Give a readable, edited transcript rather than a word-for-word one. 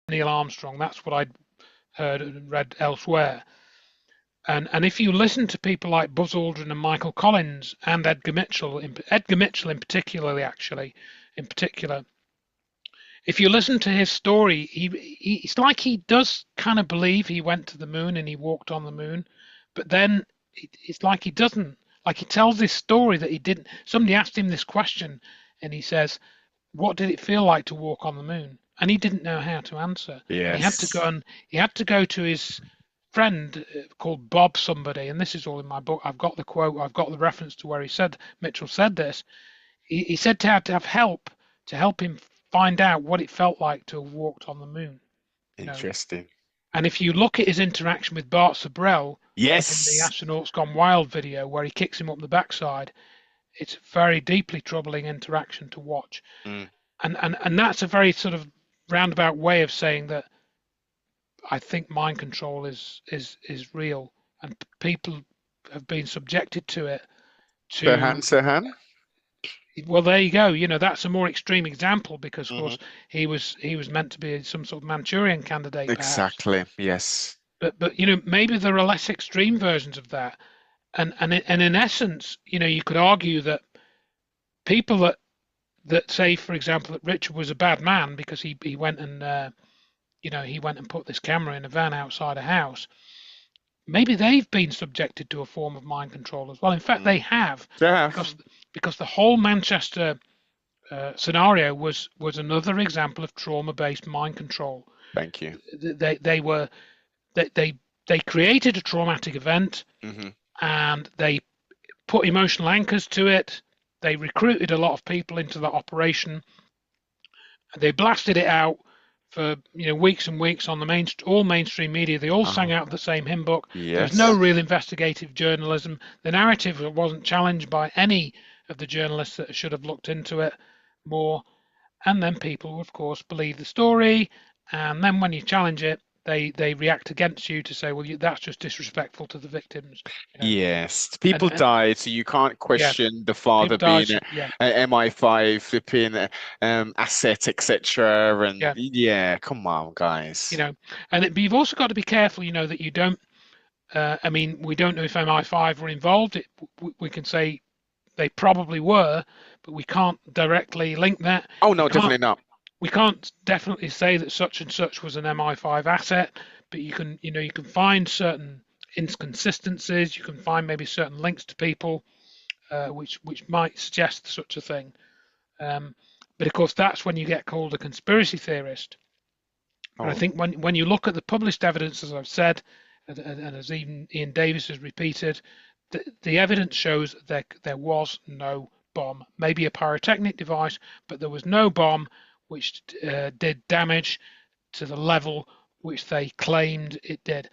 Neil Armstrong. That's what I'd heard and read elsewhere. And if you listen to people like Buzz Aldrin and Michael Collins and Edgar Mitchell, in particular, if you listen to his story, it's like he does kind of believe he went to the moon and he walked on the moon, but then it's like he doesn't. Like he tells this story that he didn't. Somebody asked him this question, and he says, "What did it feel like to walk on the moon?" And he didn't know how to answer, and Yes. he had to go to his friend called Bob somebody, and this is all in my book. I've got the quote, I've got the reference to where Mitchell said this. He said to have help to help him find out what it felt like to have walked on the moon. You know, Interesting. and if you look at his interaction with Bart Sabrell in the Yes. Astronauts Gone Wild video, where he kicks him up the backside, it's a very deeply troubling interaction to watch. Mm. And that's a very sort of roundabout way of saying that I think mind control is real, and people have been subjected to it. Sirhan, To Sirhan. Well, there you go. That's a more extreme example because, of Hmm. course, he was meant to be some sort of Manchurian candidate, perhaps. Exactly. Yes. But maybe there are less extreme versions of that. And in essence, you could argue that people that say, for example, that Richard was a bad man because he went and he went and put this camera in a van outside a house. Maybe they've been subjected to a form of mind control as well. In fact, they Mm. have, They have. because the whole Manchester scenario was another example of trauma-based mind control. Thank you. They were they created a traumatic event, Hmm. and they put emotional anchors to it. They recruited a lot of people into the operation. They blasted it out for weeks and weeks on all mainstream media. They all sang Oh, out the same hymn book. There was no yes. real investigative journalism. The narrative wasn't challenged by any of the journalists that should have looked into it more. And then people, of course, believe the story. And then when you challenge it, they react against you to say, well, that's just disrespectful to the victims. You know, Yes. and, People and died, so you can't yes, question the people father died. being a, Yeah, MI5 flipping asset, etc. And yeah. yeah, come on, You guys. know, but you've also got to be careful. That you don't. I mean, we don't know if MI5 were involved. We can say they probably were, but we can't directly link that. Oh We no, can't definitely not. we can't definitely say that such and such was an MI5 asset, but you can find certain inconsistencies. You can find maybe certain links to people, which might suggest such a thing. Um, but of course, that's when you get called a conspiracy theorist. But I Oh, think when you look at the published evidence, as I've said, and as even Ian Davis has repeated, the evidence shows that there was no bomb. Maybe a pyrotechnic device, but there was no bomb which did damage to the level which they claimed it did.